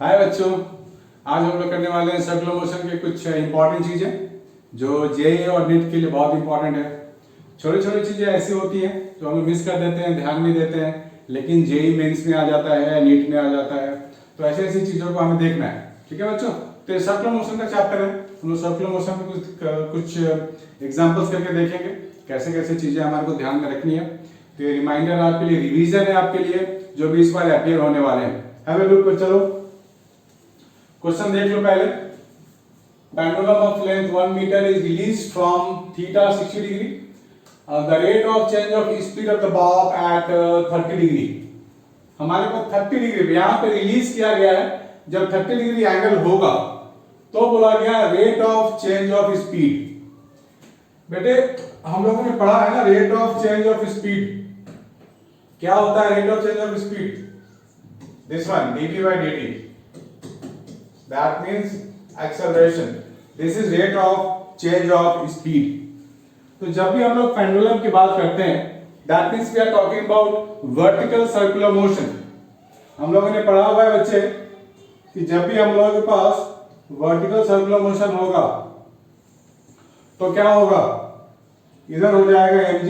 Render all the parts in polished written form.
हाय बच्चों, आज हम लोग करने वाले हैं सर्कुलर मोशन के कुछ इंपॉर्टेंट चीजें जो जेईई और नीट के लिए बहुत इंपॉर्टेंट है। छोटी छोटी चीजें ऐसी होती हैं जो हम लोग मिस कर देते हैं, ध्यान नहीं देते हैं, लेकिन जेईई मेंस में आ जाता है, नीट में आ जाता है। तो ऐसी ऐसी चीजों को हमें देखना है। ठीक है बच्चों, तो ये सर्कुलर मोशन का चैप्टर है। हम लोग सर्कुलर मोशन में कुछ एग्जाम्पल्स करके देखेंगे कैसे कैसे चीजें हमारे को ध्यान में रखनी है। तो ये रिमाइंडर आपके लिए, रिवीजन है आपके लिए, जो भी इस बार अपियर होने वाले हैं। Have a look. चलो क्वेश्चन देख लो पहले। Pendulum of length 1 metre is released from theta 60 degree. The rate of change of speed of the bob at 30 degree. हमारे पास 30 डिग्री यहां पे रिलीज किया गया है। जब 30 डिग्री एंगल होगा तो बोला गया rate of change of speed. बेटे हम लोगों ने पढ़ा है ना, rate of change of speed क्या होता है? Rate of change of speed this one dt by dt, that means acceleration. This is rate of change of speed. तो जब भी हम लोग पेंडुलम की बात करते हैं, that means we are talking about vertical circular motion. हम लोगों ने पढ़ा हुआ है बच्चे कि जब भी हम लोगों के पास vertical circular motion होगा तो क्या होगा? इधर हो जाएगा mg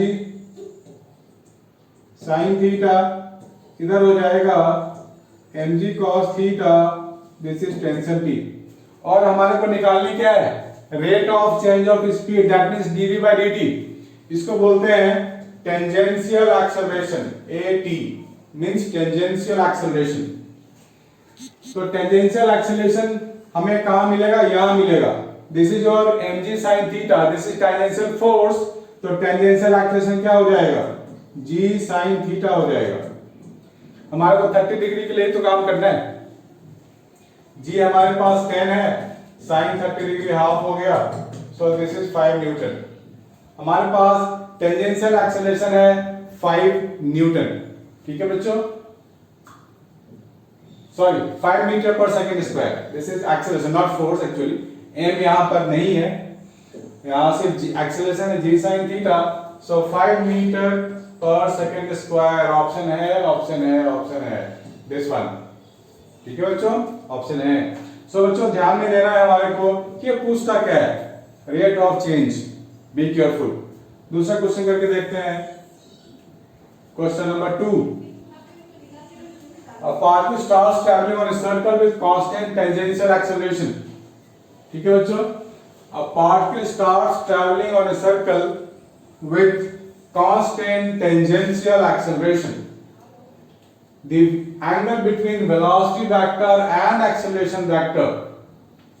sin थीटा, इधर हो जाएगा mg cos theta, this is tension T। और हमारे को निकालनी क्या है? Rate of change of speed, that means dv by dt। इसको बोलते हैं tangential acceleration, at means tangential acceleration. तो टेंजेंशियल एक्सेलरेशन हमें कहां मिलेगा? यहां मिलेगा। This is your mg sin theta, this is tangential force. तो टेंजेंशियल एक्सेलरेशन क्या हो जाएगा? g sin थीटा हो जाएगा। हमारे को 30 डिग्री के लिए तो काम करना है। जी हमारे पास 10 है, साइन 30 डिग्री हाफ हो गया, सो दिस इज 5 न्यूटन। हमारे पास टेंजेंशियल एक्सेलरेशन है 5 न्यूटन। ठीक है बच्चों, sorry 5 metre per second square. This is acceleration not force actually. M यहां पर नहीं है, यहां से एक्सेलरेशन है g sine theta, so 5 metre per second square. Option है, ऑप्शन है, ऑप्शन है, दिस वन। ठीक है बच्चों, ऑप्शन है। सो बच्चों ध्यान में देना है हमारे को कि पूछता क्या है? Rate of change. Be careful. दूसरा क्वेश्चन करके देखते हैं। Question number 2। A particle starts traveling on a circle with constant tangential acceleration. ठीक है बच्चों, a particle starts traveling on a circle with constant tangential acceleration. The angle between velocity vector and acceleration vector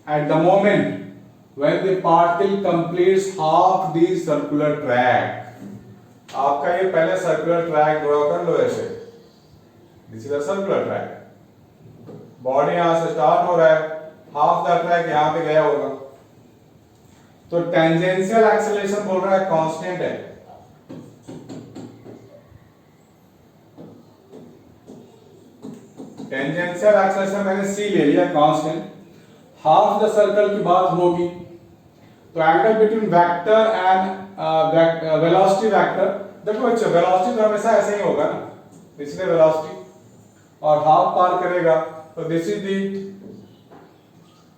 at the moment when the particle completes half the circular track. आपका ये पहले circular track draw कर लो ऐसे। This is a circular track. Body यहां से start हो रहा है, हाफ द ट्रैक यहां पे गया होगा। तो टेंजेंशियल एक्सेलरेशन बोल रहा है कांस्टेंट है। टेंजेंशियल एक्सेलरेशन मैंने c ले लिया कांस्टेंट। हाफ द सर्कल की बात होगी तो angle between vector and velocity vector. देखो बच्चों, वेलोसिटी तो हमेशा ऐसे ही होगा ना, इसलिए वेलोसिटी और हाफ पार करेगा, तो दिस इज द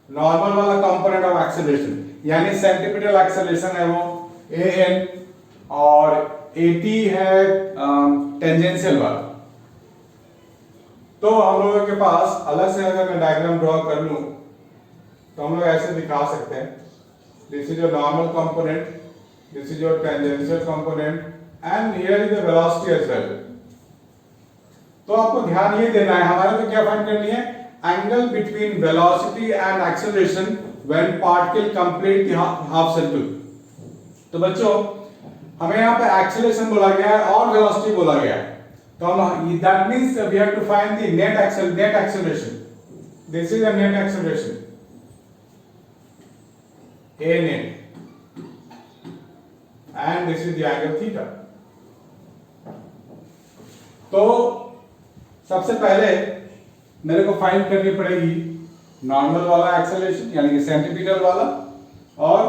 नॉर्मल वाला कंपोनेंट ऑफ एक्सेलरेशन, यानी सेंटीमीटर एक्सेलरेशन है वो an, और at है टेंजेंशियल वाला। तो हम लोगों के पास अलग से अगर मैं डायग्राम ड्रॉ कर लूं तो हम लोग ऐसे दिखा सकते हैं। This is your normal component, this is your tangential component and here is the velocity as well. तो आपको ध्यान ये देना है, हमारे को क्या फाइंड करनी है? Angle between velocity and acceleration when particle complete the half circle. तो बच्चों हमें यहाँ पे एक्सेलरेशन बोला गया है और वेलोसिटी बोला गया है, तो हम that means we have to find the net acceleration. This is the net acceleration, a net, and this is the angle theta. तो सबसे पहले मेरे को फाइंड करनी पड़ेगी नॉर्मल वाला एक्सेलरेशन यानी कि सेंटीमीटर वाला, और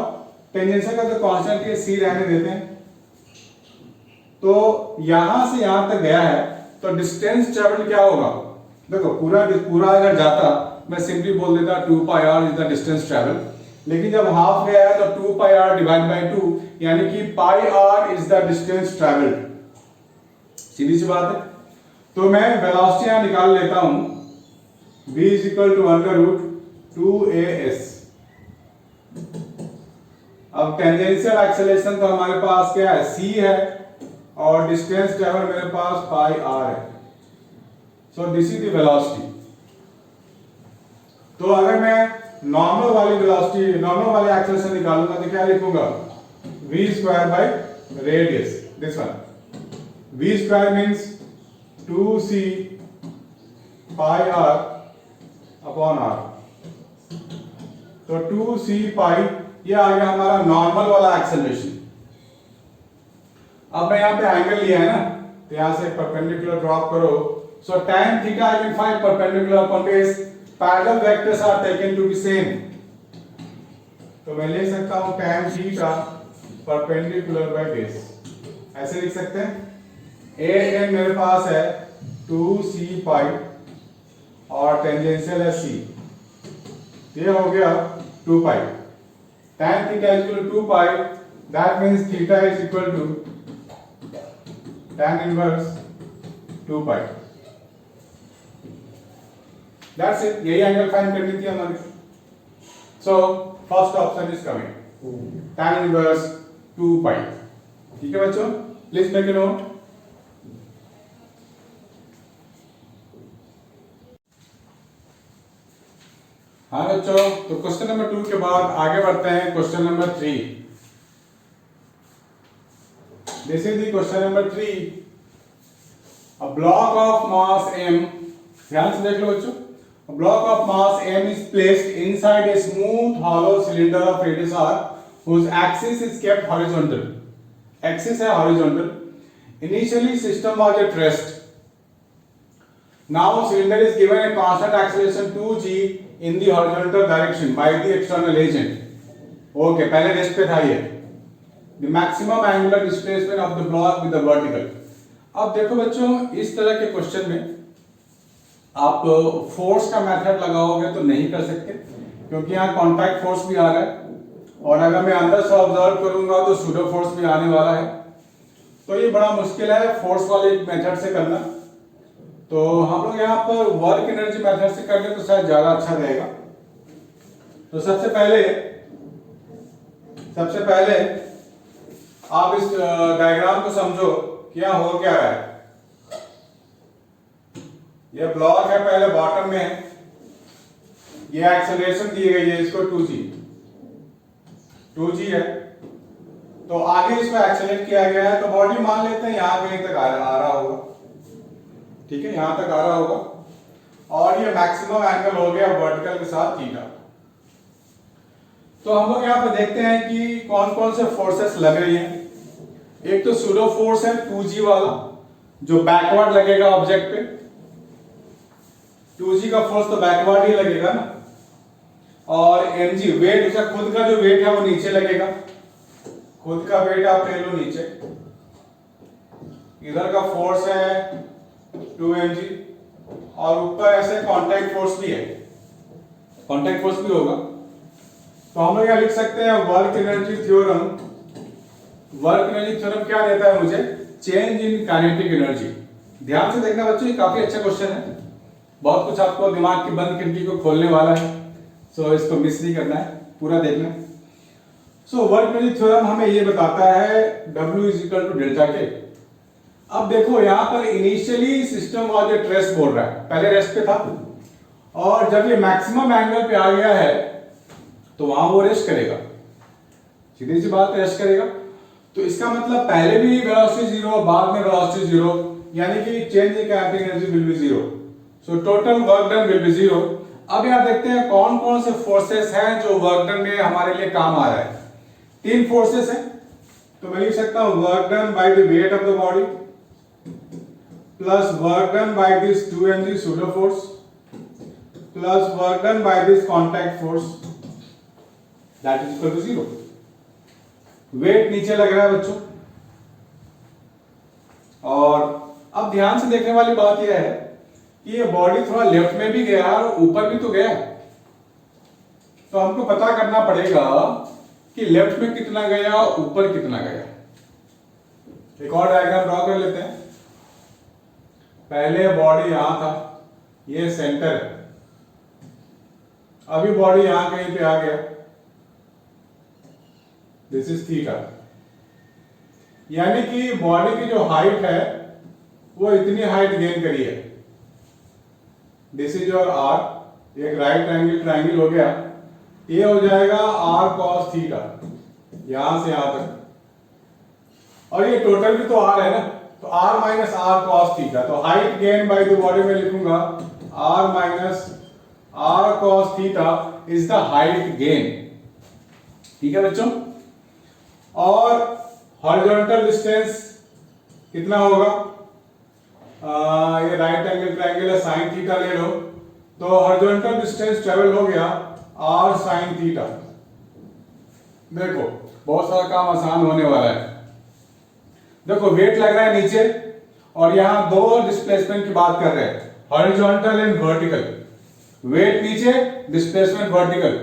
टेंजेंशियल का तो कांस्टेंट है c रहने देते हैं। तो यहां से यहां तक गया है तो डिस्टेंस ट्रेवल क्या होगा? देखो पूरा अगर जाता मैं सिंपली बोल देता 2 pi R is the distance travel, लेकिन जब हाफ गया है तो 2 पाई आर डिवाइड बाई 2, यानी कि pi R is the distance travel. सीधी सी बात है। तो मैं वेलोसिटी यहां निकाल लेता हूं, v is equal to under root 2as। अब टेंजेंशियल एक्सेलरेशन तो हमारे पास क्या है, c है, और डिस्टेंस ट्रेवल मेरे पास पाई आर है। सो दिस इज द वेलोसिटी। तो अगर मैं नॉर्मल वाली वेलोसिटी, नॉर्मल वाले एक्सेलरेशन निकालूंगा तो क्या लिखूंगा, v square by radius, this one. v square means 2c pi r upon r. तो 2c पाई, ये आ गया हमारा नॉर्मल वाला एक्सेलरेशन। अब मैं यहां पे एंगल लिया है ना, तो यहां से परपेंडिकुलर ड्रॉप करो। So tan theta I can find perpendicular upon base, parallel vectors are taken to be same. तो मैं ले सकता हूं tan theta perpendicular by base, ऐसे लिख सकते हैं। an मेरे पास है 2c पाई और टेंजेंशियल है c, ये हो गया 2 पाई। tan theta is equal to 2 pi, that means theta is equal to tan inverse 2 pi। That's it, यही एंगल फाइंड करनी थी हमारी। So first option is coming, tan inverse 2 pi। ठीक है बच्चों, प्लीज मेक ए नोट। हाँ बच्चों, तो क्वेश्चन नंबर 2 के बाद आगे बढ़ते हैं question number 3। This is the question number 3। A block of mass m, ध्यान से देख लो बच्चों। A block of mass m is placed inside a smooth hollow cylinder of radius r whose axis is kept horizontal। Axis है horizontal। Initially system was at rest। Now cylinder is given a constant acceleration 2g in the horizontal direction by the external agent। Okay, पहले rest पे था ये। The maximum angular displacement of the block with the vertical। अब देखो बच्चों, इस तरह के क्वेश्चन में आप फोर्स का मेथड लगाओगे तो नहीं कर सकते, क्योंकि यहाँ कॉन्टैक्ट फोर्स भी आ रहा है, और अगर मैं अंदर से ऑब्जर्व करूंगा तो सूडो फोर्स भी आने वाला है। तो ये बड़ा मुश्किल है फोर्स वाले मेथड से करना। तो हम लोग यहाँ पर वर्क एनर्जी मेथड से कर ले तो शायद ज्यादा अच्छा रहेगा। तो सबसे पहले आप इस डायग्राम को समझो, क्या हो क्या रहा है। ये ब्लॉक है, पहले बॉटम में है, ये एक्सेलरेशन दी गई है इसको 2g है। तो आगे इसको एक्सेलरेट किया गया है, तो बॉडी मान लेते हैं यहां कहीं तक आ रहा होगा। ठीक है, यहां तक आ रहा होगा, और ये मैक्सिमम एंगल हो गया वर्टिकल के साथ थीटा। तो हम लोग यहां पर देखते हैं कि कौन कौन से फोर्सेस लग रही हैं। एक तो सूडो फोर्स है 2g वाला, जो बैकवर्ड लगेगा ऑब्जेक्ट पे। 2g का फोर्स तो बैकवर्ड ही लगेगा ना। और mg वेट, उसका खुद का जो वेट है वो नीचे लगेगा। खुद का वेट आप ले लो नीचे। इधर का फोर्स है 2mg, और ऊपर ऐसे कांटेक्ट फोर्स भी है, कांटेक्ट फोर्स भी होगा। तो हम लोग यहां लिख सकते हैं work energy theorem. Work energy theorem क्या देता है मुझे, चेंज इन काइनेटिक एनर्जी। ध्यान से देखना बच्चों, ये काफी अच्छा क्वेश्चन है, बहुत कुछ आपको दिमाग की बंद खिड़की को खोलने वाला है। सो इसको मिस नहीं करना है, पूरा देखना। सो वर्क एनर्जी थ्योरम हमें ये बताता है W is equal to delta K. अब देखो यहां पर initially system was at rest बोल रहा है, पहले रेस्ट पे था, और जब ये मैक्सिमम एंगल पे आ गया है तो वहां वो रेस्ट करेगा, सीधी सी बात, रेस्ट करेगा। तो इसका मतलब पहले भी वेलोसिटी जीरो, बाद में वेलोसिटी जीरो, यानी कि change in kinetic energy will be zero. So total work done will be zero. अब यहां देखते हैं कौन कौन से फोर्सेस हैं जो वर्क डन में हमारे लिए काम आ रहा है। 3 फोर्सेस हैं, तो मैं लिख सकता हूं work done by the weight of the body plus work done by this 2mg pseudo force plus work done by this contact force, that is equal to 0। Weight नीचे लग रहा है बच्चों। और अब ध्यान से देखने वाली बात यह है कि ये बॉडी थोड़ा लेफ्ट में भी गया और ऊपर भी तो गया, तो हमको पता करना पड़ेगा कि लेफ्ट में कितना गया ऊपर कितना गया। एक और डायग्राम ड्रॉ कर लेते हैं। पहले बॉडी यहां था, ये सेंटर है, अभी बॉडी यहां कहीं पे आ गया, दिस इज थीटा। यानी कि बॉडी की जो हाइट है वो इतनी हाइट गेन करी है। दिस इज योर आर, एक राइट एंगल ट्राइंगल हो गया, ये हो जाएगा आर कॉस थीटा यहां से यहां तक, और ये टोटल भी तो आर है ना, तो R minus R cos theta. तो height gain by the body में लिखूंगा R minus R cos theta is the height gain. ठीक है बच्चों, और हॉरिजॉन्टल डिस्टेंस कितना होगा, ये राइट एंगल ट्रायंगल है, साइन थीटा ले लो, तो हॉरिजॉन्टल डिस्टेंस ट्रेवल हो गया आर साइन थीटा। देखो बहुत सारा काम आसान होने वाला है। देखो वेट लग रहा है नीचे, और यहां दो डिस्प्लेसमेंट की बात कर रहे हैं, हॉरिजॉन्टल एंड वर्टिकल। वेट नीचे, डिस्प्लेसमेंट वर्टिकल,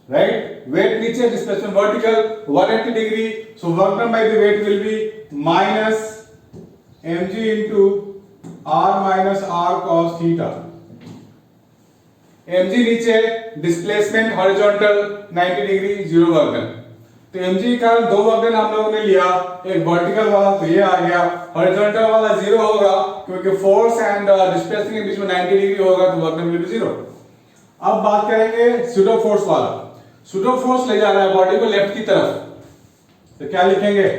राइट? वेट नीचे, displacement vertical, 180 degree. So work done by the weight will be minus mg into r minus r cos theta। mg नीचे, displacement horizontal 90 degree, zero work done. तो mg का दो work done हम लोगों ने लिया, एक वर्टिकल वाला तो ये आ गया, हॉरिजॉन्टल वाला जीरो होगा क्योंकि फोर्स एंड डिस्प्लेसमेंट के बीच में 90 डिग्री होगा, तो work done will be zero. अब बात करेंगे सूडो फोर्स वाला। सूडो फोर्स ले जा रहा है बॉडी को लेफ्ट की तरफ, तो क्या लिखेंगे,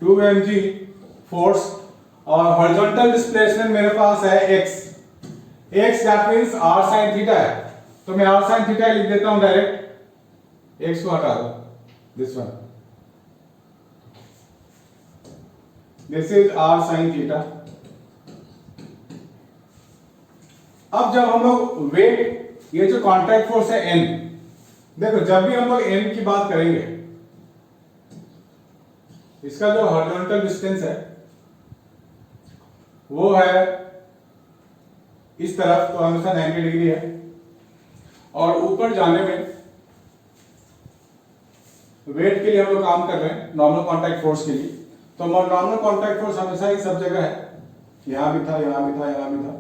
2mg फोर्स, और हॉरिजॉन्टल डिस्प्लेसमेंट मेरे पास है x, x that means r sin theta है, तो मैं r sin थीटा लिख देता हूं डायरेक्ट, x को हटा दो, this one, this is r sin theta. अब जब हम लोग वेट, ये जो कांटेक्ट फोर्स है n, देखो जब भी हम लोग n की बात करेंगे, इसका जो हॉरिजॉन्टल डिस्टेंस है वो है इस तरफ, तो हमेशा 90 डिग्री है, और ऊपर जाने में वेट के लिए हम लोग काम कर रहे हैं नॉर्मल कांटेक्ट फोर्स के लिए, तो नॉर्मल कांटेक्ट फोर्स हमेशा ही सब जगह है, यहां भी था, यहां भी था, यहां भी था।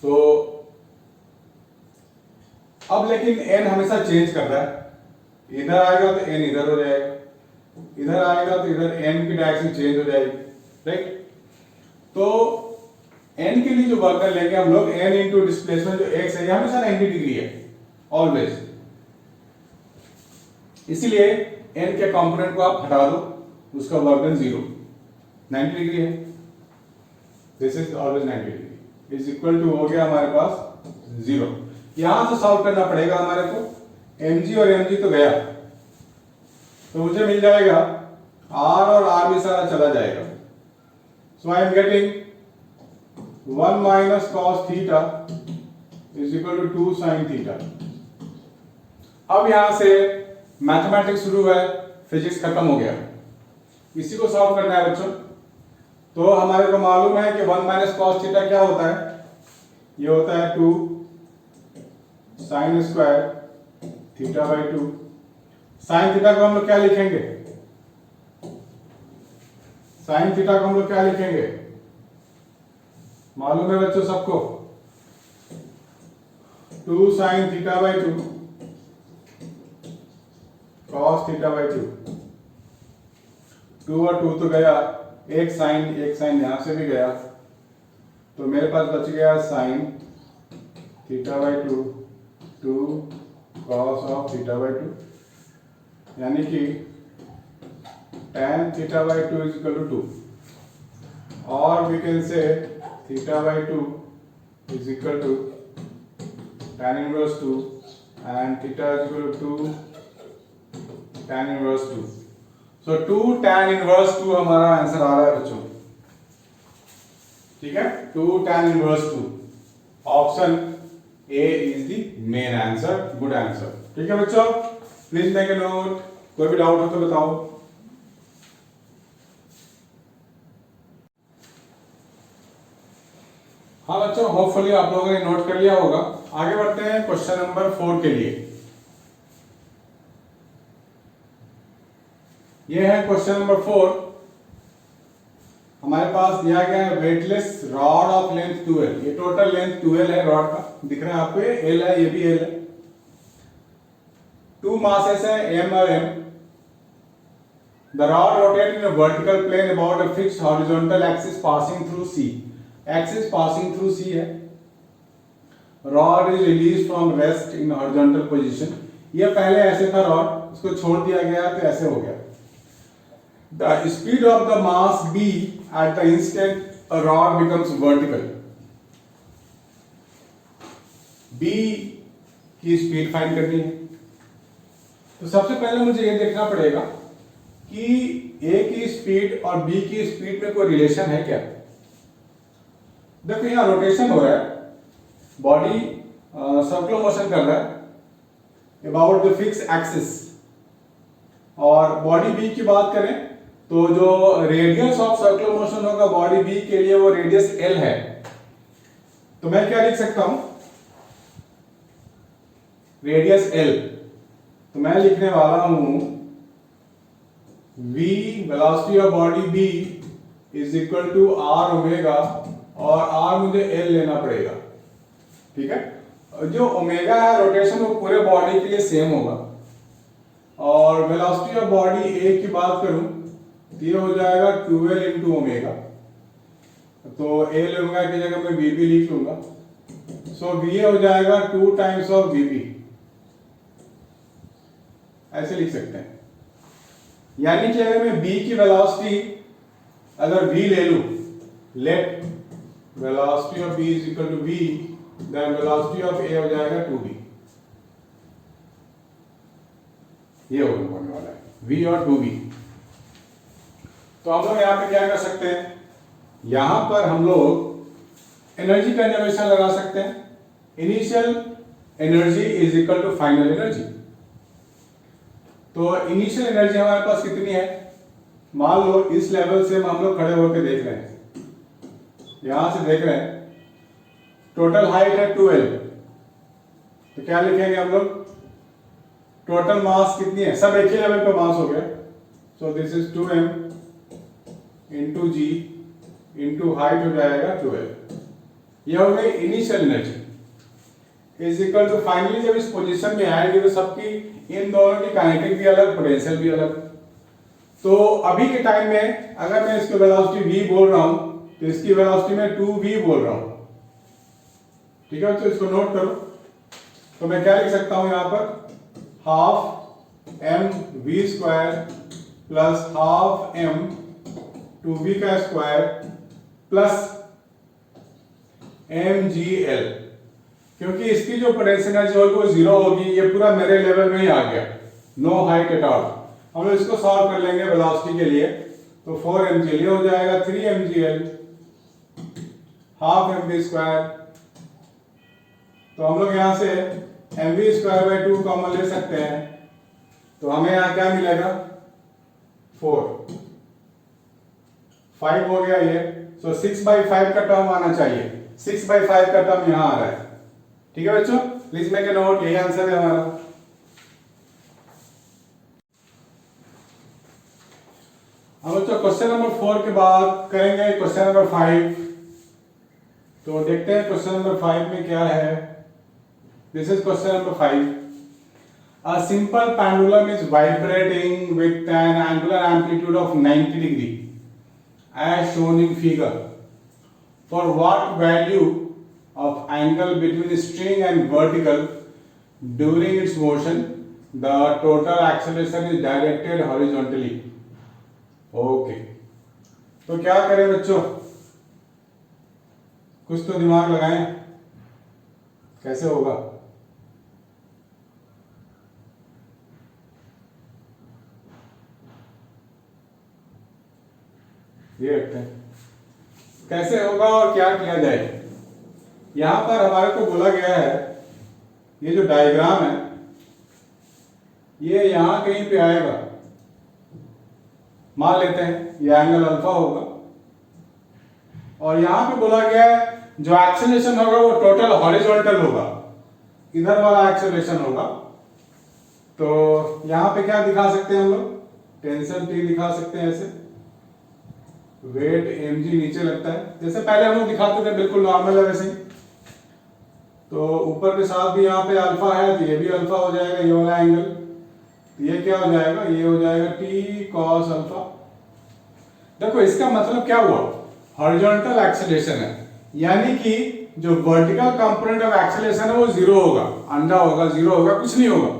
तो अब लेकिन n हमेशा चेंज कर रहा है, इधर आएगा तो n इधर हो जाएगा, इधर आएगा तो इधर n की डायरेक्शन चेंज हो जाएगी, राइट? तो n के लिए जो वर्क डन लेंगे हम लोग, n इंटू डिस्प्लेसमेंट जो x है, ये हमेशा 90 डिग्री है ऑलवेज, इसीलिए n के कंपोनेंट को आप हटा दो, उसका वर्क डन जीरो, 90 डिग्री है, this is always 90 degree, is equal to हो गया हमारे पास जीरो। यहां से सॉल्व करना पड़ेगा हमारे को, mg और mg तो गया, तो मुझे मिल जाएगा r और r भी सारा चला जाएगा, so I am getting 1 minus cos theta is equal to 2 sin theta। अब यहां से मैथमेटिक्स शुरू है, फिजिक्स खत्म हो गया, इसी को सॉल्व करना है बच्चों। तो हमारे को मालूम है कि 1 minus cos theta क्या होता है, ये होता है 2 sin square theta by 2। Sine theta को हम लोग क्या लिखेंगे, साइन थीटा को हम लोग क्या लिखेंगे, मालूम है बच्चों सबको, 2 sin theta by 2 cos theta by 2। 2 और 2 तो गया, एक साइन यहां से भी गया, तो मेरे पास बच गया sine theta by 2 2 cos of theta by 2, यानी कि tan theta by 2 is equal to 2, और we can say theta by 2 is equal to tan inverse 2 and theta is equal to 2 tan inverse 2। so 2 tan inverse 2 हमारा answer आ रहा है बच्चों, ठीक है, 2 tan inverse 2, option A is the main answer, good answer. ठीक है बच्चों, please make a note, कोई भी डाउट हो तो बताओ। हाँ बच्चों, होपफुली आप लोगों ने नोट कर लिया होगा। आगे बढ़ते हैं क्वेश्चन नंबर 4 के लिए। ये है क्वेश्चन नंबर 4। हमारे पास दिया गया है वेटलेस रॉड ऑफ लेंथ 12। ये टोटल लेंथ 12 है रॉड का, दिख रहा है आपको, ये एल है, ये भी एल है। 2 मासेस है एम और M. The rod rotates in a vertical plane about a fixed horizontal axis passing through C. Axis passing through C है। Rod is released from rest in horizontal position. ये पहले ऐसे था rod, इसको छोड़ दिया गया तो ऐसे हो गया। The speed of the mass B at the instant a rod becomes vertical. B की स्पीड फाइंड करनी है। तो सबसे पहले मुझे ये देखना पड़ेगा कि A की स्पीड और B की स्पीड में कोई रिलेशन है क्या। देखो यहां रोटेशन हो रहा है, बॉडी सर्कुलर मोशन कर रहा है अबाउट द फिक्स एक्सिस। और बॉडी B की बात करें तो जो रेडियस ऑफ सर्कुलर मोशन होगा बॉडी B के लिए वो रेडियस L है। तो मैं क्या लिख सकता हूं, रेडियस L। तो मैं लिखने वाला हूं v velocity of body B is equal to r omega, और r मुझे L लेना पड़ेगा, ठीक है। जो ओमेगा है रोटेशन वो पूरे बॉडी के लिए सेम होगा। और वेलोसिटी ऑफ बॉडी A की बात करूं तो ये हो जाएगा 12 इंटू ओमेगा। तो L ओमेगा की जगह मैं v भी लिख लूंगा। सो v हो जाएगा 2 टाइम्स ऑफ vb, ऐसे लिख सकते हैं। यानी कि अगर मैं B की वेलोसिटी अगर v ले लूं, let velocity of B is equal to v, then velocity of A हो जाएगा 2v। ये होने वाला है v और 2v। तो हम लोग यहां पे क्या कर सकते हैं, यहां पर हम लोग एनर्जी कंजर्वेशन लगा सकते हैं। Initial energy is equal to final energy. तो इनिशियल एनर्जी हमारे पास कितनी है, मान लो इस लेवल से हम लोग खड़े होकर देख रहे हैं, यहां से देख रहे हैं, टोटल हाइट है 12। तो क्या लिखेंगे हम लोग, टोटल मास कितनी है, सब एक ही लेवल पे मास हो गया। So this is 2m into g into height हो जाएगा 12। यह हो गई initial energy is equal to finally जब इस पोजीशन में आएगी तो सबकी इन दोनों की काइनेटिक भी अलग, पोटेंशियल भी अलग। तो अभी के टाइम में अगर मैं इसकी वेलोसिटी v बोल रहा हूं तो इसकी वेलोसिटी में 2v बोल रहा हूं, ठीक है। तो इसको नोट करो। तो मैं क्या लिख सकता हूं यहां पर, half m v square plus half m 2v का स्क्वायर प्लस mgl। क्योंकि इसकी जो पोटेंशियल एनर्जी होगी वो 0 होगी, ये पूरा मेरे लेवल में ही आ गया, नो हाइट एट ऑल। हम लोग इसको सॉल्व कर लेंगे वेलोसिटी के लिए। तो 4mgl ये हो जाएगा 3mgl हाफ mv स्क्वायर। तो हम लोग यहां से mv स्क्वायर बाय 2 कॉमन ले सकते हैं। तो हमें यहां क्या मिलेगा, 4, 5 हो गया ये। सो 6/5 का टर्म आना चाहिए, 6/5 का टर्म यहां आ रहा है, ठीक है बच्चों। प्लीज मेक ए नोट, यही आंसर है हमारा। हम बच्चों क्वेश्चन नंबर 4 के बाद करेंगे क्वेश्चन नंबर 5। तो देखते हैं क्वेश्चन नंबर 5 में क्या है। This is question number 5। A simple pendulum is vibrating with an angular amplitude of 90 degree as shown in figure. For what value of angle between string and vertical during its motion the total acceleration is directed horizontally. Okay. तो क्या करें बच्चों, कुछ तो दिमाग लगाएं, कैसे होगा। ये रखते हैं, कैसे होगा और क्या किया जाए। यहां पर हमारे को बोला गया है, ये जो डायग्राम है ये यहां कहीं पे आएगा, मान लेते हैं ये एंगल अल्फा होगा। और यहां पे बोला गया है जो एक्सेलरेशन होगा वो टोटल हॉरिजॉन्टल होगा, इधर वाला एक्सेलरेशन होगा। तो यहाँ पे क्या दिखा सकते हैं हम लोग, टेंशन T दिखा सकते हैं ऐसे, वेट mg नीचे लगता है, जैसे पहले हम लोग दिखाते थे बिल्कुल नॉर्मल है वैसे ही। तो ऊपर के साथ भी यहाँ पे अल्फा है तो ये भी अल्फा हो जाएगा, ये वाला एंगल, तो ये क्या हो जाएगा, ये हो जाएगा T cos अल्फा। देखो इसका मतलब क्या हुआ, हॉरिजॉन्टल एक्सेलरेशन है, यानी कि जो वर्टिकल कंपोनेंट ऑफ एक्सेलरेशन है वो जीरो होगा, अंडा होगा, जीरो होगा, कुछ नहीं होगा।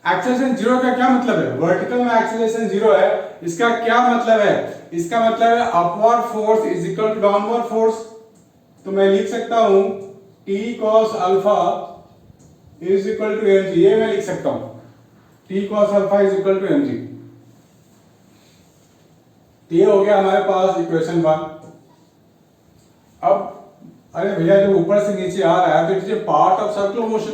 एक्सेलरेशन जीरो का क्या मतलब है, वर्टिकल में एक्सेलरेशन जीरो है, इसका क्या मतलब है, इसका मतलब है upward force is equal to downward force. तो मैं लिख सकता हूं T cos alpha is equal to mg, ये मैं लिख सकता हूं, T cos alpha is equal to mg। ये हो गया हमारे पास इक्वेशन 1। अब अरे भैया जब ऊपर से नीचे आ रहा है तो it is part of circular motion,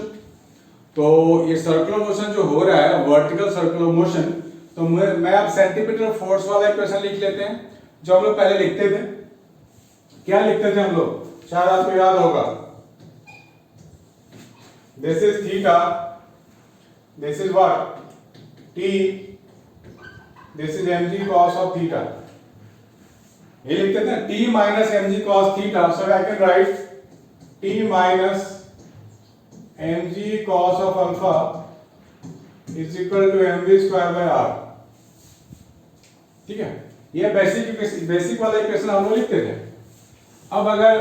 तो ये सर्कुलर मोशन जो हो रहा है वर्टिकल सर्कुलर मोशन, तो मैं अब सेंटीमीटर फोर्स वाला इक्वेशन लिख लेते हैं जो हम लोग पहले लिखते थे। क्या लिखते थे हम लोग, शायद आपको याद होगा, this is theta, this is what T, this is mg cos of theta, ये लिखते थे T minus mg cos theta, so I can right T minus mg cos of alpha is equal to mv square by r। ठीक है, ये basic वाला equation हम लोग लिखते थे। अब अगर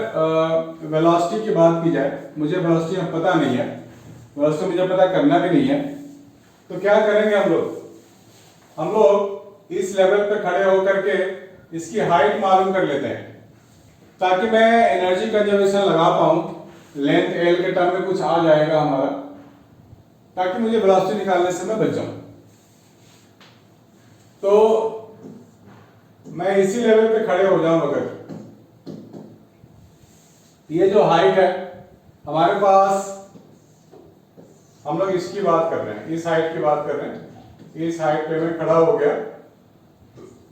वेलोसिटी की बात की जाए, मुझे वेलोसिटी अब पता नहीं है, वेलोसिटी मुझे पता करना भी नहीं है, तो क्या करेंगे हम लोग इस लेवल पे खड़े होकर के इसकी हाइट मालूम कर लेते हैं, ताकि मैं एनर्जी कंजर्वेशन लगा पाऊं, लेंथ L के टर्म में कुछ आ जाएगा हमारा, ताकि मुझे वेलोसिटी निकालने से मैं बच जाऊं। तो मैं इसी लेवल पे खड़े हो जाऊं, अगर ये जो हाइट है हमारे पास, हम लोग इसकी बात कर रहे हैं, इस हाइट की बात कर रहे हैं, इस हाइट पे मैं खड़ा हो गया,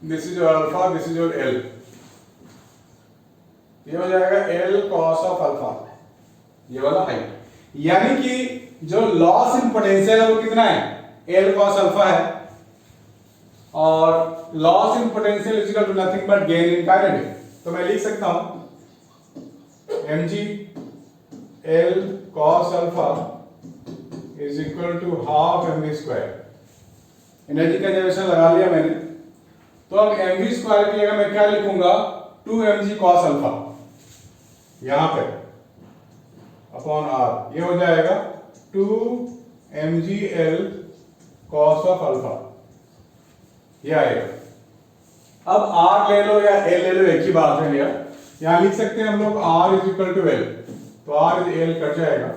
this is your alpha, this is your L, ये हो जाएगा L cos ऑफ अल्फा, ये वाला हाइट, यानी कि जो लॉस इन पोटेंशियल है वो कितना है, L cos अल्फा है, और loss in potential is equal to nothing but gain in kinetic. तो मैं लिख सकता हूं mg L cos alpha is equal to half mv square. Energy conservation लगा लिया मैंने, तो अब mv स्क्वायर की जगह मैं क्या लिखूंगा, 2mg cos अल्फा, यहां पे अपॉन r, ये हो जाएगा 2mg L cos of alpha, ये आएगा। अब r ले लो या L ले लो, एक ही बात है भैया, यहां लिख सकते हैं हम लोग r is equal to L, तो r इज L कट जाएगा,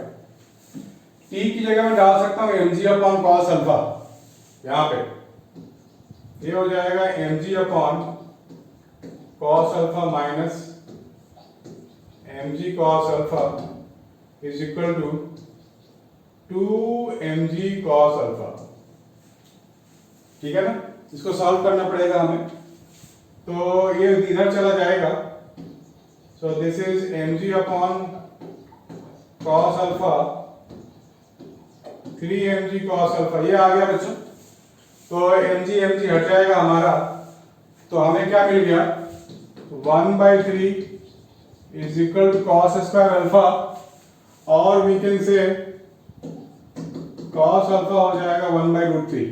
t की जगह मैं डाल सकता हूं mg अपॉन cos अल्फा, यहां पे ये हो जाएगा mg upon cos alpha minus mg cos alpha is equal to 2mg cos alpha. ठीक है ना, इसको सॉल्व करना पड़ेगा हमें, तो ये इधर चला जाएगा, सो this is mg upon cos alpha 3mg cos alpha, ये आ गया बच्चों। तो mg हट जाएगा हमारा, तो हमें क्या मिल गया, 1/3 is equal to cos square alpha, और we can say cos alpha हो जाएगा 1/√3।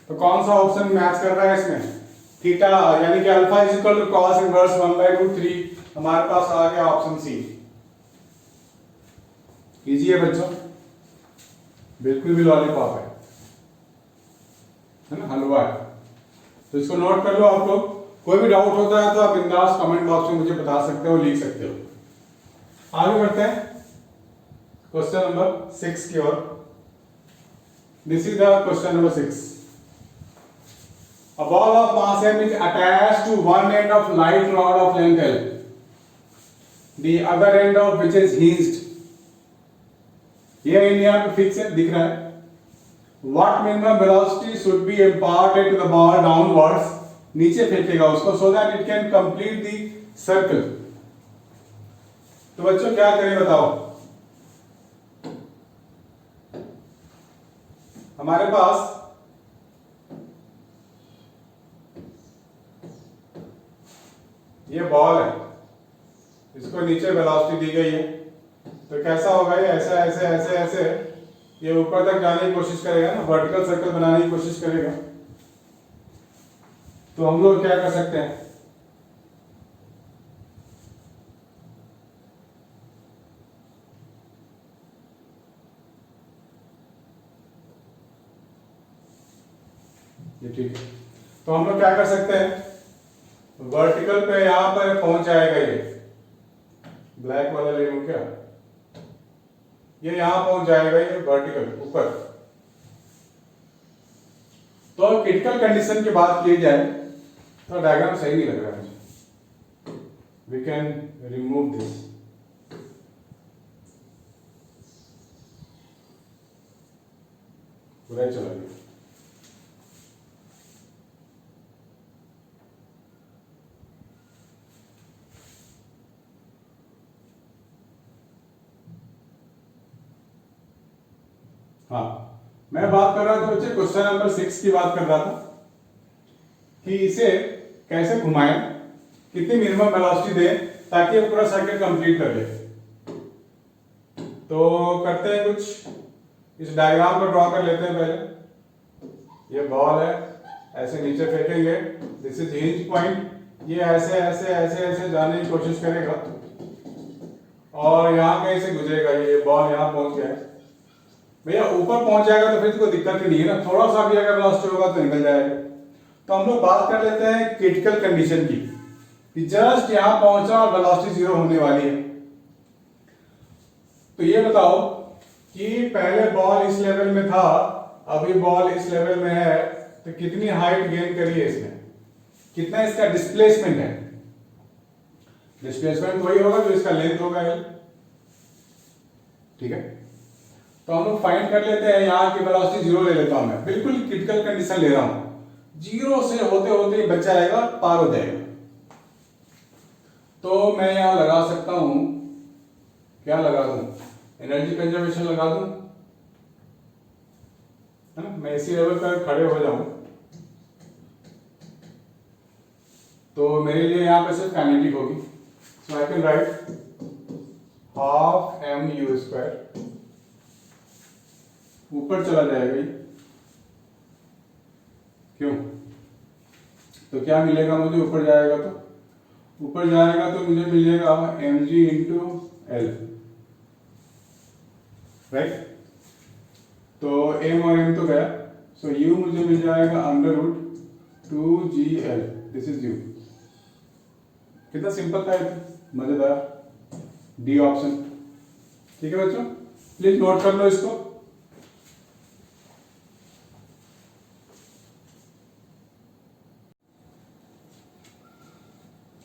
तो कौन सा ऑप्शन मैच कर रहा है इसमें, थीटा, यानी कि alpha is equal to cos inverse 1/√3, हमारे पास आ गया ऑप्शन सी। इजी है बच्चों, बिल्कुल भी लॉलीपॉप है ना, हलवा है। तो इसको नोट कर लो आप लोग, कोई भी डाउट होता है तो आप बिंदास कमेंट बॉक्स में मुझे बता सकते हो, लिख सकते हो। आगे बढ़ते हैं क्वेश्चन नंबर 6 की ओर। This is the question number 6। A ball of mass m is attached to one end of light rod of length L, the other end of which is hinged. ये यहाँ पे फिक्स है, दिख रहा है। What minimum velocity should be imparted to the ball downwards, नीचे फेंकेगा उसको, so that it can complete the circle. तो बच्चों क्या करें बताओ। हमारे पास ये बॉल है, इसको नीचे वेलोसिटी दी गई है, तो कैसा होगा ये, ऐसे ऐसे ऐसे ऐसे ये ऊपर तक जाने की कोशिश करेगा ना, वर्टिकल सर्कल बनाने की कोशिश करेगा। तो हम लोग क्या कर सकते हैं, ये ठीक है, तो हम लोग क्या कर सकते हैं, वर्टिकल पे यहां पर पहुंच जाएगा ये ब्लैक वाला ले लूं क्या, ये यहां पहुंच जाएगा ये वर्टिकल ऊपर। तो क्रिटिकल कंडीशन की बात की जाए तो डायग्राम सही नहीं लग रहा है मुझे, वी कैन रिमूव दिस। पूरा चला गया। हाँ, मैं बात कर रहा था बच्चे क्वेश्चन नंबर 6 की बात कर रहा था कि इसे कैसे घुमाएं, कितनी मिनिमम वेलोसिटी दें ताकि ये पूरा सर्किट कंप्लीट कर ले। तो करते हैं कुछ, इस डायग्राम को ड्रॉ कर लेते हैं पहले। ये बॉल है, ऐसे नीचे फेंकेंगे, दिस इज हिंज पॉइंट, ये ऐसे ऐसे ऐसे ऐसे जाने की कोशिश करेगा और यहाँ कहीं से गुजरेगा, ये बॉल यहाँ पहुंच गया है। भैया ऊपर पहुंच जाएगा तो फिर तो कोई दिक्कत ही नहीं है ना, थोड़ा सा भी अगर वेलोसिटी होगा तो निकल जाएगा। तो हम लोग बात कर लेते हैं क्रिटिकल कंडीशन की, कि जस्ट यहां पहुंचा और वेलोसिटी 0 होने वाली है। तो ये बताओ कि पहले बॉल इस लेवल में था, अभी बॉल इस लेवल में है, तो कितनी हाइट गेन करी है इसने, कितना इसका डिस्प्लेसमेंट है। डिस्प्लेसमेंट वही होगा जो इसका लेंथ होगा L, ठीक है। तो हम लोग फाइंड कर लेते हैं, यहां की वेलोसिटी 0 ले लेता हूं मैं, बिल्कुल क्रिटिकल कंडीशन ले रहा हूं, 0 से होते होते ही बच्चा आएगा, पार हो जाएगा। तो मैं यहां लगा सकता हूं, क्या लगा दूं, एनर्जी कंजर्वेशन लगा दूं, है ना। मैं इसी लेवल पर खड़े हो जाऊं तो मेरे लिए यहां पे सिर्फ काइनेटिक होगी, so I can write half mu², ऊपर चला जाएगा ये, क्यों, तो क्या मिलेगा मुझे, ऊपर जाएगा तो मुझे मिलेगा mg इंटू एल, राइट। तो m और m तो गया, सो u मुझे मिल जाएगा √2gl, दिस इज u। कितना सिंपल था ये, मजेदार, डी ऑप्शन, ठीक है बच्चों, प्लीज नोट कर लो इसको।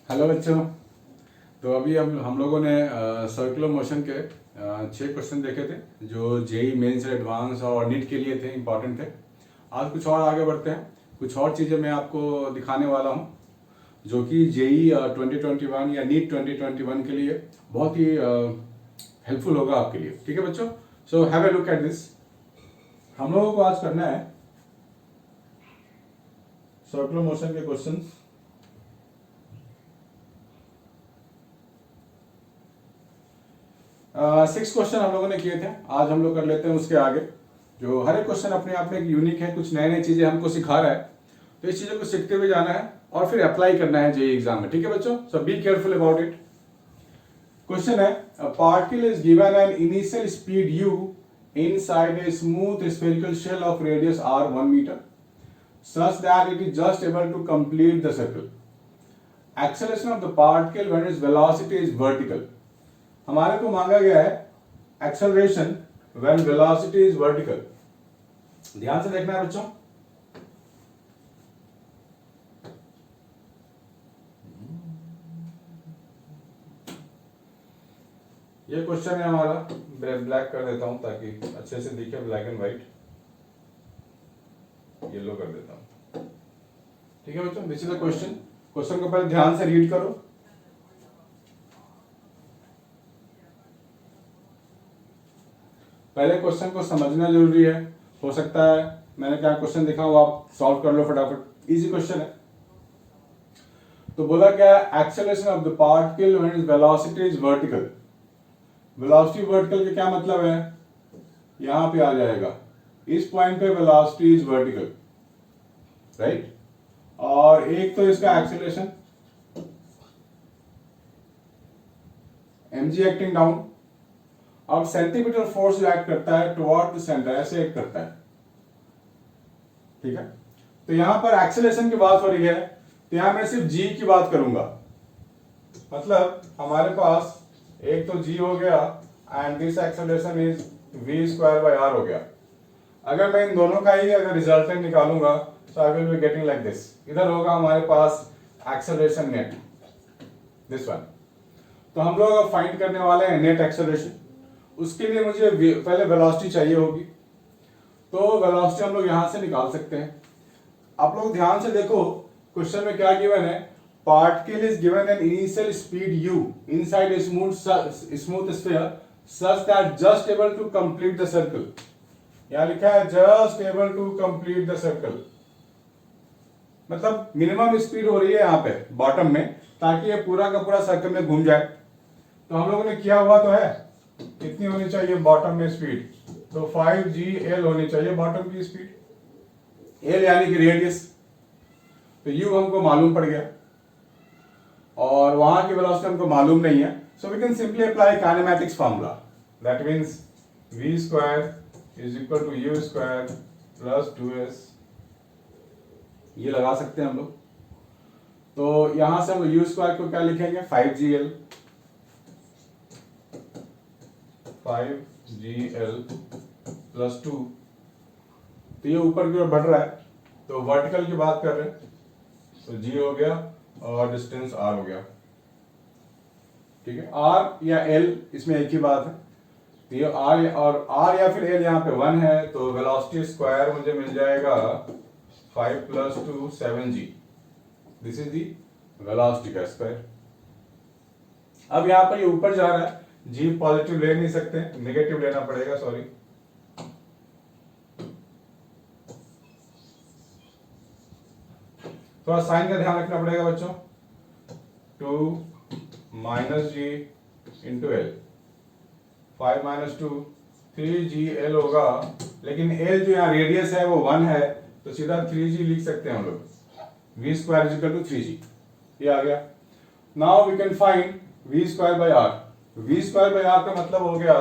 हेलो बच्चों, तो अभी हम लोगों ने सर्कुलर मोशन के 6 क्वेश्चन देखे थे जो जेई मेंस एडवांस और नीट के लिए थे, इंपॉर्टेंट थे। आज कुछ और आगे बढ़ते हैं, कुछ और चीज़ें मैं आपको दिखाने वाला हूं जो कि जेई 2021 या नीट 2021 के लिए बहुत ही हेल्पफुल होगा आपके लिए, ठीक है बच्चों। So have a look at this. हम लोगों को आज करना है सर्कुलर मोशन के क्वेश्चंस। सिक्स क्वेश्चन हम लोगों ने किए थे, आज हम लोग कर लेते हैं उसके आगे, जो हर एक क्वेश्चन अपने आप में एक यूनिक है, कुछ नए नई चीजें हमको सिखा रहा है, तो इस चीजों को सीखते हुए जाना है और फिर अप्लाई करना है जेईई एग्जाम में, ठीक है बच्चों। So be careful about it. Question है, a particle is given an initial speed u inside a smooth spherical shell of radius r 1 meter such that it is just able to complete the circle. Acceleration of the particle when its velocity is vertical. हमारे को मांगा गया है acceleration when velocity is vertical. ध्यान से देखना है बच्चों, ये क्वेश्चन है हमारा, ब्लैक कर देता हूं ताकि अच्छे से दिखे, ब्लैक एंड व्हाइट, येलो कर देता हूं, ठीक है बच्चों। This is the question. Question को पहले ध्यान से रीड करो। पहले क्वेश्चन को समझना जरूरी है। हो सकता है मैंने क्या क्वेश्चन दिखा वो आप सॉल्व कर लो फटाफट, इजी क्वेश्चन है। तो बोला क्या, acceleration of the particle when its velocity is vertical. Velocity vertical का क्या मतलब है, यहां पे आ जाएगा, इस पॉइंट पे वेलोसिटी इज वर्टिकल, राइट। और एक तो इसका एक्सेलरेशन mg एक्टिंग डाउन। अब सेंटीमीटर फोर्स जो एक्ट करता है टुवर्ड द सेंटर, ऐसे एक्ट करता है, ठीक है। तो यहां पर एक्सेलरेशन की बात हो रही है, तो यहां मैं सिर्फ g की बात करूंगा। मतलब हमारे पास एक तो g हो गया and this acceleration is v square by r हो गया। अगर मैं इन दोनों का ही अगर रिजल्टेंट निकालूंगा तो I will be getting like this. इधर होगा हमारे पास एक्सेलरेशन नेट, दिस वन। तो हम लोग अब फाइंड करने वाले हैं नेट एक्सेलरेशन। उसके लिए मुझे पहले वेलोसिटी चाहिए होगी, तो वेलोसिटी हम लोग यहां से निकाल सकते हैं। आप लोग ध्यान से देखो क्वेश्चन में क्या गिवन है, particle is given an initial speed u inside a smooth sphere such that just able to complete the circle. यहां लिखा है just able to complete the circle, मतलब मिनिमम स्पीड हो रही है यहाँ पे बॉटम में, ताकि ये पूरा का पूरा सर्कल में घूम जाए। तो हम लोगों ने किया हुआ तो है, कितनी होनी चाहिए बॉटम में स्पीड, तो 5gl होनी चाहिए बॉटम की स्पीड, l यानी कि रेडियस। तो u हमको मालूम पड़ गया और वहां की वेलोसिटी हमको मालूम नहीं है, so we can simply apply kinematics formula, that means v square is equal to u square plus 2s, ये लगा सकते हैं हम लोग। तो यहां से हम u स्क्वायर को क्या लिखेंगे, 5gl 5gl प्लस 2। तो ये ऊपर की ओर बढ़ रहा है, तो वर्टिकल की बात कर रहे हैं, तो g हो गया और डिस्टेंस r हो गया, ठीक है। r या l इसमें एक ही बात है, तो ये r और r या फिर l यहाँ पे 1 है, तो वेलोसिटी स्क्वायर मुझे मिल जाएगा 5 plus 2 7g, this is the velocity का स्क्वायर। अब यहाँ पर ये ऊपर जा रहा है, g पॉजिटिव ले नहीं सकते, नेगेटिव लेना पड़ेगा, सॉरी। थोड़ा साइन का ध्यान रखना पड़ेगा बच्चों, 2 माइनस जी इंटू एल, 5 माइनस 2 3gl होगा, लेकिन l जो यहाँ रेडियस है वो 1 है, तो सीधा 3g लिख सकते हैं हम लोग, v square is equal to 3g, ये आ गया। Now we can find v square by r। v square by r का मतलब हो गया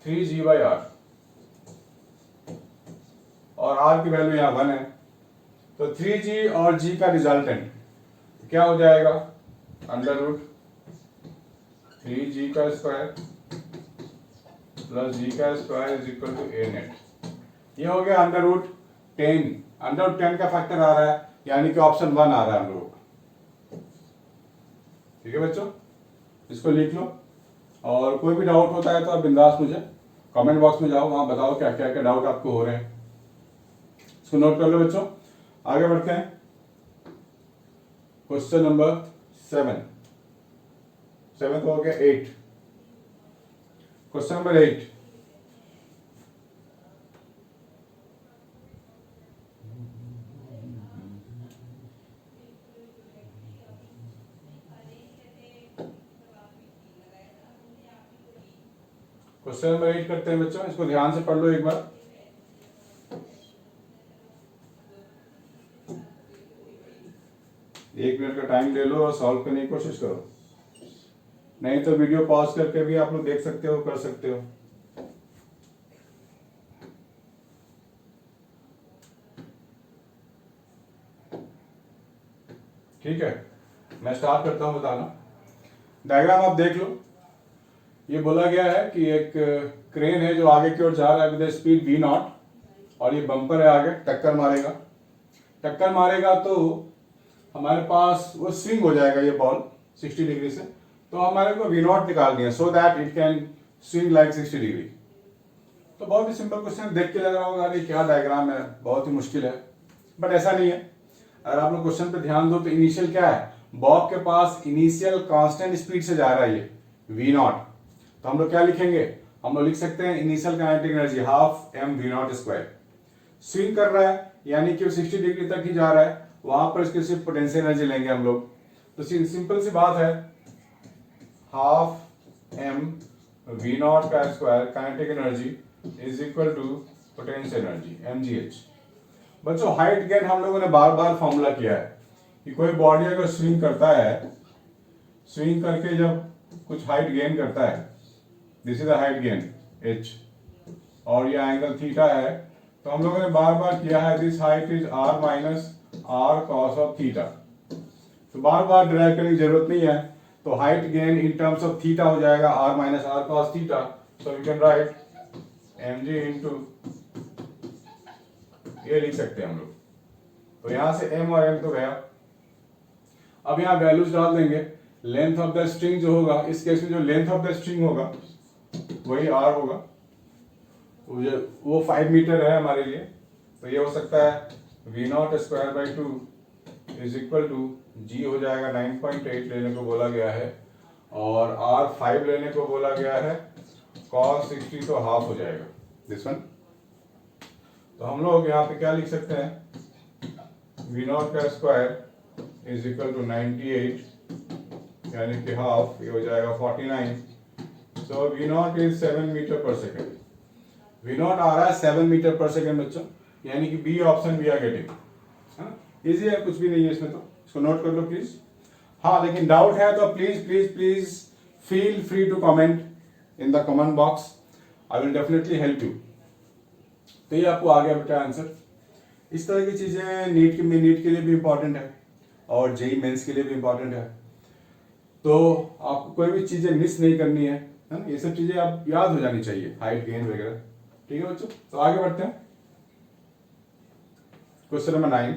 3g बाय r, और r की वैल्यू यहाँ 1 है, तो 3g और g का रिजल्टेंट क्या हो जाएगा, अंडर रूट 3g का स्क्वायर प्लस g का square is equal to a net. ये हो गया अंडर रूट 10, अंडर रूट 10 का फैक्टर आ रहा है, यानी कि ऑप्शन 1 आ रहा है हम लोगों का, ठीक है बच्चों, इसको लिख लो। और कोई भी डाउट होता है तो आप बिंदास मुझे कमेंट बॉक्स में जाओ, वहां बताओ क्या क्या क्या डाउट आपको हो रहे हैं, इसको नोट कर लो बच्चों। आगे बढ़ते हैं, क्वेश्चन नंबर 7 तो हो गया 8, क्वेश्चन नंबर 8। क्वेश्चन नंबर 8 करते हैं बच्चों, इसको ध्यान से पढ़ लो एक बार। एक मिनट का टाइम ले लो और सॉल्व करने की कोशिश करो, नहीं तो वीडियो पॉज करके भी आप लोग देख सकते हो, कर सकते हो। ठीक है, मैं स्टार्ट करता हूं बताना। डायग्राम आप देख लो, ये बोला गया है कि एक क्रेन है जो आगे की ओर जा रहा है विद स्पीड v नॉट, और ये बम्पर है आगे, टक्कर मारेगा तो हमारे पास वो स्विंग हो जाएगा ये बॉल 60 डिग्री से, तो हमारे को v नॉट निकालनी है so that it can swing like 60 degree. तो बहुत ही सिंपल क्वेश्चन, देख के लग रहा होगा ये क्या डायग्राम है, बहुत ही मुश्किल है, बट ऐसा नहीं है। अगर आप लोग क्वेश्चन पे ध्यान दो तो इनिशियल क्या है, बॉब के पास इनिशियल कांस्टेंट स्पीड से जा रहा है ये v नॉट, तो हम लोग क्या लिखेंगे, हम लोग लिख सकते हैं initial kinetic energy half m v naught square. Swing कर रहा है यानी कि वो 60 डिग्री तक ही जा रहा है, वहां पर इसकी सिर्फ पोटेंशियल एनर्जी लेंगे हम लोग। तो सिंपल सी बात है, हाफ एम वी नॉट का square kinetic energy is equal to potential energy mgh। बच्चों हाइट गेन हम लोगों ने बार बार फॉर्मूला किया है कि कोई बॉडी अगर स्विंग करता है, स्विंग करके जब कुछ हाइट गेन करता है, this is the height gain h और ये एंगल थीटा है, तो हम लोगों ने बार बार किया है this height is r minus r cos of theta. तो बार बार डिराइव करने की जरूरत नहीं है, तो height gain in terms of theta हो जाएगा r minus r cos theta. So we can write mg into, ये लिख सकते हैं हम लोग। तो यहां से m और m तो गया। अब यहाँ वैल्यूज डाल देंगे। लेंथ ऑफ द स्ट्रिंग जो होगा, इस केस में जो लेंथ ऑफ द स्ट्रिंग होगा वही r होगा, वो 5 मीटर है हमारे लिए। तो ये हो सकता है v naught square by 2 is equal to g हो जाएगा 9.8 लेने को बोला गया है, और r 5 लेने को बोला गया है, cos 60 तो हाफ हो जाएगा दिस वन। तो हम लोग यहाँ पे क्या लिख सकते हैं, वी नॉट का स्क्वायर इज इक्वल टू 98 यानी कि हाफ, ये हो जाएगा 49। So v naught is 7 metre per second. V naught आ रहा है 7 मीटर पर सेकेंड बच्चों, यानी कि B option we are getting. Easy है, कुछ भी नहीं है इसमें, तो इसको नोट कर लो प्लीज। हाँ, लेकिन डाउट है तो please please please feel free to comment in the comment box, I will definitely help you. तो ये आपको आ गया बेटा आंसर। इस तरह की चीजें नीट के लिए भी इंपॉर्टेंट है और जेई मेंस के लिए भी इंपॉर्टेंट है, तो आपको कोई भी चीजें मिस नहीं करनी है ना, ये सब चीजें आप याद हो जानी चाहिए, हाइट गेन वगैरह। ठीक है बच्चों, तो आगे बढ़ते हैं। Question number 9,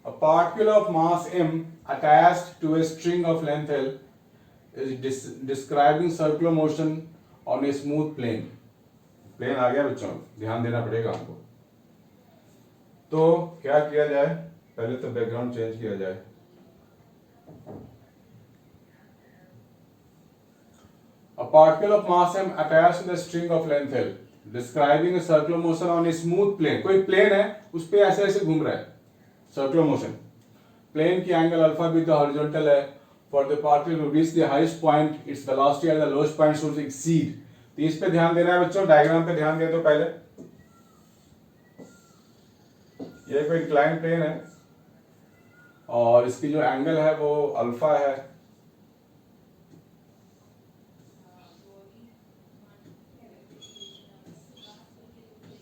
a particle of mass m attached to a string of length L is describing circular motion on a smooth plane। Plane आ गया बच्चों, ध्यान देना पड़ेगा हमको। तो क्या किया जाए, पहले तो बैकग्राउंड चेंज किया जाए। A particle of mass m attached to the string of length L describing a circular motion on a smooth plane। कोई प्लेन है, उस पे ऐसे ऐसे घूम रहा है, सर्कुलर मोशन। प्लेन की एंगल अल्फा भी तो हॉरिजॉन्टल है। For the particle to reach the highest point its velocity at the lowest point should exceed. तो इस पे ध्यान देना है बच्चों, डायग्राम पे ध्यान दे दो पहले। ये कोई इंक्लाइन प्लेन है और इसकी जो एंगल है वो अल्फा है।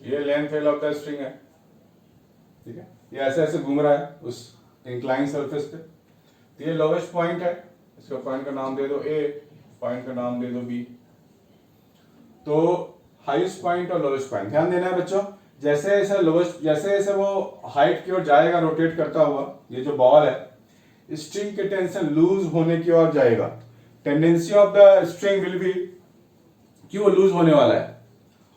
ये length L of the string है, ठीक है। ये ऐसे ऐसे घूम रहा है उस इंक्लाइन सरफेस पे। तो ये लोवेस्ट पॉइंट है, इसका पॉइंट का नाम दे दो ए, पॉइंट का नाम दे दो बी। तो हाईएस्ट पॉइंट और लोवेस्ट पॉइंट ध्यान देना है बच्चों। जैसे जैसे लोवेस्ट, जैसे जैसे वो हाइट की ओर जाएगा रोटेट करता हुआ, ये जो बॉल है स्ट्रिंग के टेंशन लूज होने की ओर जाएगा। Tendency of the string will be कि वो लूज होने वाला है,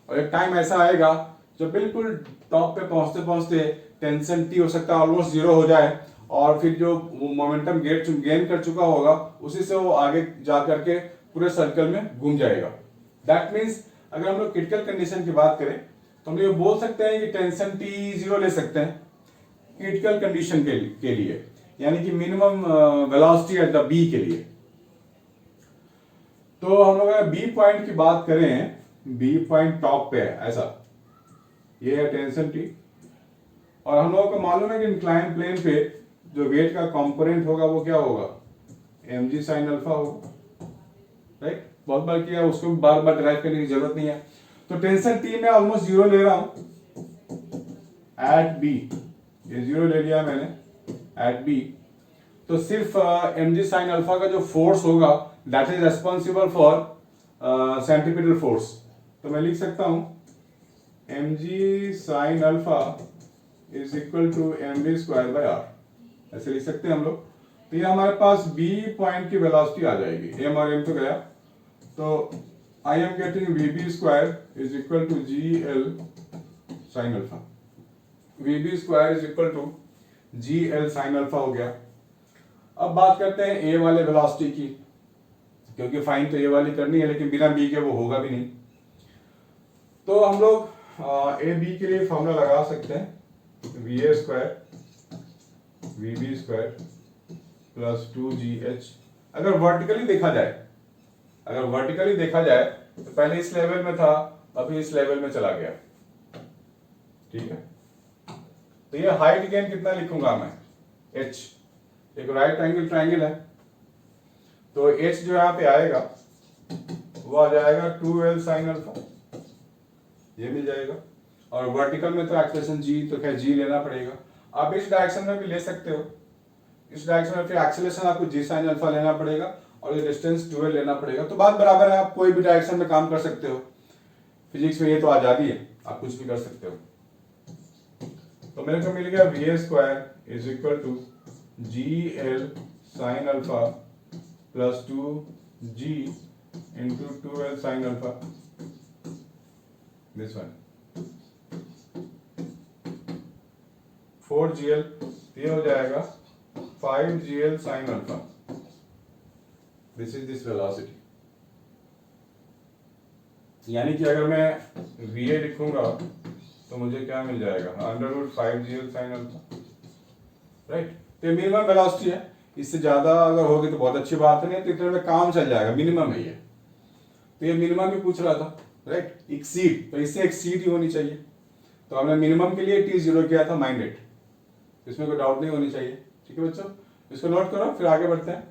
और एक टाइम ऐसा आएगा जब बिल्कुल टॉप पे पहुंचते पहुंचते टेंशन टी हो सकता है ऑलमोस्ट जीरो हो जाए, और फिर जो मोमेंटम गेन कर चुका होगा उसी से वो आगे जा करके पूरे सर्कल में घूम जाएगा। दैट मीन्स अगर हम लोग क्रिटिकल कंडीशन की बात करें तो हम ये बोल सकते हैं कि टेंशन टी जीरो ले सकते हैं क्रिटिकल कंडीशन के लिए, यानी कि minimum velocity at the B के लिए। तो हम लोग अगर बी पॉइंट की बात करें, बी पॉइंट टॉप पे है ऐसा, ये है टेंशन टी, और हम लोगों को मालूम है कि इंक्लाइन प्लेन पे जो वेट का कंपोनेंट होगा वो क्या होगा, mg sin अल्फा होगा, राइट। बहुत बार किया, उसको बार बार ड्राइव करने की जरूरत नहीं है। तो टेंशन टी में ऑलमोस्ट जीरो ले रहा हूं एट बी, ये जीरो ले लिया मैंने एट बी। तो सिर्फ mg sin अल्फा का जो फोर्स होगा that is responsible for centripetal force. तो मैं लिख सकता हूं mg sin alpha is equal to mv square by r, ऐसे लिख सकते हैं हम लोग। तो ये हमारे पास बी पॉइंट की वेलोसिटी आ जाएगी, m और m तो गया। तो I am getting vb square is equal to gl sin alpha, vb square is equal to gl sin alpha हो गया। अब बात करते हैं a वाले वेलोसिटी की। क्योंकि फाइन तो ये वाली करनी है, लेकिन बिना बी के वो होगा भी नहीं। तो हम लोग ए बी के लिए फॉर्मूला लगा सकते हैं, v a square v b square plus 2GH। अगर वर्टिकली देखा जाए तो पहले इस लेवल में था, अभी इस लेवल में चला गया, ठीक है। तो ये हाइट गेन कितना लिखूंगा मैं, h, एक राइट एंगल ट्रायंगल है, तो h जो यहाँ पे आएगा वो आ जाएगा 2L sin अल्फा, ये मिल जाएगा। और वर्टिकल में तो एक्सेलेरेशन g, तो क्या g लेना पड़ेगा। आप इस डायरेक्शन में भी ले सकते हो, इस डायरेक्शन में फिर एक्सेलेरेशन आपको g sin अल्फा लेना पड़ेगा और ये डिस्टेंस 2L लेना पड़ेगा। तो बात बराबर है, आप कोई भी डायरेक्शन में काम कर सकते हो, फिजिक्स में ये तो आजादी है, आप कुछ भी कर सकते हो। तो मेरे को मिल गया v a square is equal to GL sin alpha plus 2G into 2L sin alpha, this one 4GL, ये हो जाएगा 5GL sin alpha, this is this velocity. यानी कि अगर मैं वी ए लिखूंगा तो मुझे क्या मिल जाएगा, √5GL sin अल्फा, राइट। तो ये मिनिमम वेलोसिटी है, इससे ज्यादा अगर होगी तो बहुत अच्छी बात है, नहीं तो इतने में काम चल जाएगा, मिनिमम है ये। तो ये मिनिमम भी पूछ रहा था, राइट। एक्सीड, तो इससे एक्सीड ही होनी चाहिए, तो हमने मिनिमम के लिए T0 किया था -8, इसमें कोई डाउट नहीं होनी चाहिए, ठीक है बच्चों। इसको नोट करो, फिर आगे बढ़ते हैं।